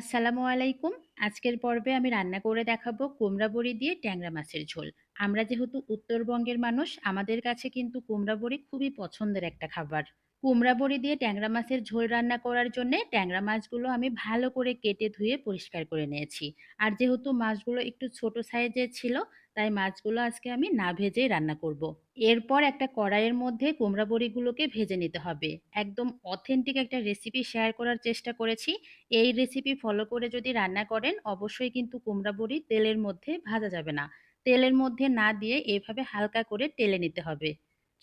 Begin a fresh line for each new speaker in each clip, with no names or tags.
আসসালামু আলাইকুম। আজকের পর্বে আমি রান্না করে দেখাবো কুমড়া বড়ি দিয়ে ট্যাংরা মাছের ঝোল। আমরা যেহেতু উত্তরবঙ্গের মানুষ, আমাদের কাছে কিন্তু কুমড়া বড়ি খুবই পছন্দের একটা খাবার। কুমড়া বড়ি দিয়ে ট্যাংরা মাছের ঝোল রান্না করার জন্যে ট্যাংরা মাছগুলো আমি ভালো করে কেটে ধুয়ে পরিষ্কার করে নিয়েছি। আর যেহেতু মাছগুলো একটু ছোট সাইজের ছিল, তাই মাছগুলো আজকে আমি না ভেজেই রান্না করব। এরপর একটা কড়াইয়ের মধ্যে কুমড়া বড়িগুলোকে ভেজে নিতে হবে। একদম অথেন্টিক একটা রেসিপি শেয়ার করার চেষ্টা করেছি। এই রেসিপি ফলো করে যদি রান্না করেন অবশ্যই কিন্তু কুমড়া বড়ি তেলের মধ্যে ভাজা যাবে না। তেলের মধ্যে না দিয়ে এভাবে হালকা করে টেলে নিতে হবে।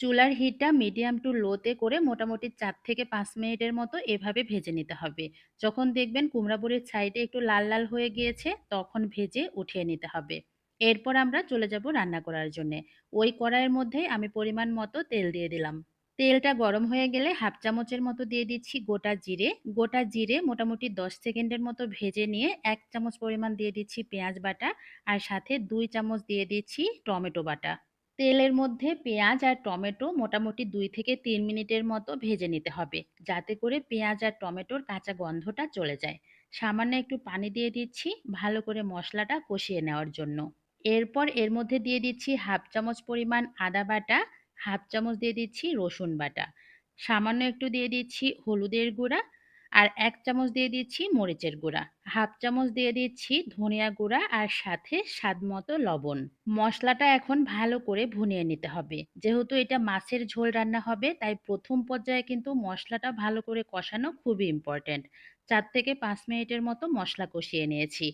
চুলার হিটটা মিডিয়াম টু লোতে করে মোটামুটি ৪ থেকে ৫ মিনিটের মতো এভাবে ভেজে নিতে হবে। যখন দেখবেন কুমড়া বড়ির সাইডে একটু লাল লাল হয়ে গিয়েছে তখন ভেজে উঠিয়ে নিতে হবে। এরপর আমরা চলে যাব রান্না করার জন্যে। ওই কড়াইয়ের মধ্যেই আমি পরিমাণ মতো তেল দিয়ে দিলাম। তেলটা গরম হয়ে গেলে হাফ চামচের মতো দিয়ে দিচ্ছি গোটা জিরে। গোটা জিরে মোটামুটি ১০ সেকেন্ডের মতো ভেজে নিয়ে ১ চামচ পরিমাণ দিয়ে দিচ্ছি পেঁয়াজ বাটা আর সাথে ২ চামচ দিয়ে দিচ্ছি টমেটো বাটা। তেলের মধ্যে পেঁয়াজ আর টমেটো মোটামুটি ২ থেকে ৩ মিনিটের মতো ভেজে নিতে হবে, যাতে করে পেঁয়াজ আর টমেটোর কাঁচা গন্ধটা চলে যায়। সামান্য একটু পানি দিয়ে দিচ্ছি ভালো করে মশলাটা কষিয়ে নেওয়ার জন্য। এরপর এর মধ্যে দিয়ে দিচ্ছি হাফ চামচ পরিমাণ আদা বাটা, হাফ চামচ দিয়ে দিচ্ছি রসুন বাটা, সামান্য একটু দিয়ে দিচ্ছি হলুদের গুঁড়া আর ১ চামচ দিয়ে দিচ্ছি মরিচের গুঁড়া, হাফ চামচ দিয়ে দিচ্ছি ধনিয়া গুঁড়া আর সাথে স্বাদমতো লবণ। মশলাটা এখন ভালো করে ভুনিয়ে নিতে হবে। যেহেতু এটা মাছের ঝোল রান্না হবে তাই প্রথম পর্যায়ে কিন্তু মশলাটা ভালো করে কষানো খুবই ইম্পর্ট্যান্ট। ৪ থেকে ৫ মিনিটের মতো মশলা কষিয়ে নিয়েছি।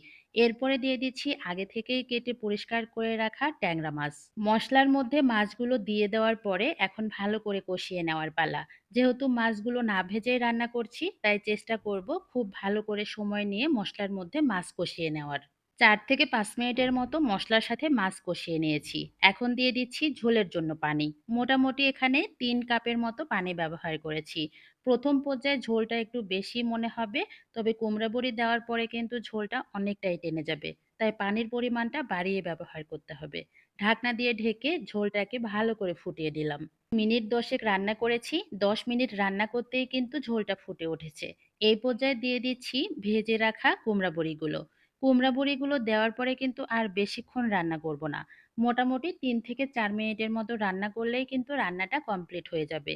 এরপরে দিয়ে দিচ্ছি আগে থেকেই কেটে পরিষ্কার করে রাখা ট্যাংরা মাছ। মশলার মধ্যে মাছগুলো দিয়ে দেওয়ার পরে এখন ভালো করে কষিয়ে নেওয়ার পালা। যেহেতু মাছগুলো না ভেজেই রান্না করছি তাই চেষ্টা করব খুব ভালো করে সময় নিয়ে মশলার মধ্যে মাছ কষিয়ে নেওয়ার। ৪ থেকে ৫ মিনিটের মতো মশলার সাথে মাছ কষিয়ে নিয়েছি। এখন দিয়ে দিচ্ছি ঝোলের জন্য পানি। মোটামুটি এখানে ৩ কাপের মতো পানি ব্যবহার করেছি। প্রথম পর্যায়ে ঝোলটা একটু বেশি মনে হবে, তবে কুমড়া বড়ি দেওয়ার পরে কিন্তু ঝোলটা অনেকটাই টেনে যাবে। তাই পানির পরিমাণটা বাড়িয়ে ব্যবহার করতে হবে। ঢাকনা দিয়ে ঢেকে ঝোলটাকে ভালো করে ফুটিয়ে দিলাম। মিনিট ১০ রান্না করেছি। ১০ মিনিট রান্না করতেই কিন্তু ঝোলটা ফুটে উঠেছে। এই পর্যায়ে দিয়ে দিচ্ছি ভেজে রাখা কুমড়া বড়িগুলো। কুমড়া বড়িগুলো দেওয়ার পরে কিন্তু আর বেশিক্ষণ রান্না করব না। মোটামুটি ৩ থেকে ৪ মিনিটের মতো রান্না করলেই কিন্তু রান্নাটা কমপ্লিট হয়ে যাবে।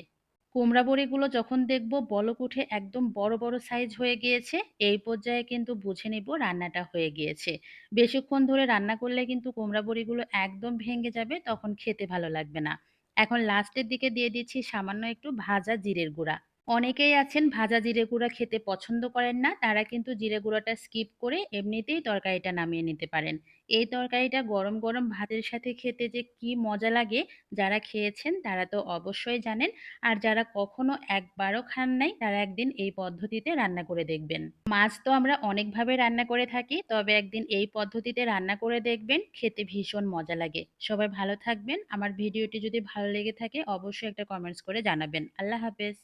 কুমড়া বড়িগুলো যখন দেখব বলক উঠে একদম বড় বড় সাইজ হয়ে গিয়েছে, এই পর্যায়ে কিন্তু বুঝে নিব রান্নাটা হয়ে গিয়েছে। বেশিক্ষণ ধরে রান্না করলে কিন্তু কুমড়া বড়িগুলো একদম ভেঙে যাবে, তখন খেতে ভালো লাগবে না। এখন লাস্টের দিকে দিয়ে দিচ্ছি সামান্য একটু ভাজা জিরের গুঁড়া। অনেকেই আছেন ভাজা জিরে গুঁড়া খেতে পছন্দ করেন না, তারা কিন্তু জিরে গুঁড়াটা স্কিপ করে এমনিতেই তরকারিটা নামিয়ে নিতে পারেন। এই তরকারিটা গরম গরম ভাতের সাথে খেতে যে কি মজা লাগে, যারা খেয়েছেন তারা তো অবশ্যই জানেন। আর যারা কখনো একবারও খান নাই তারা একদিন এই পদ্ধতিতে রান্না করে দেখবেন। মাছ তো আমরা অনেকভাবে রান্না করে থাকি, তবে একদিন এই পদ্ধতিতে রান্না করে দেখবেন, খেতে ভীষণ মজা লাগে। সবাই ভালো থাকবেন। আমার ভিডিওটি যদি ভালো লেগে থাকে অবশ্যই একটা কমেন্টস করে জানাবেন। আল্লাহ হাফেজ।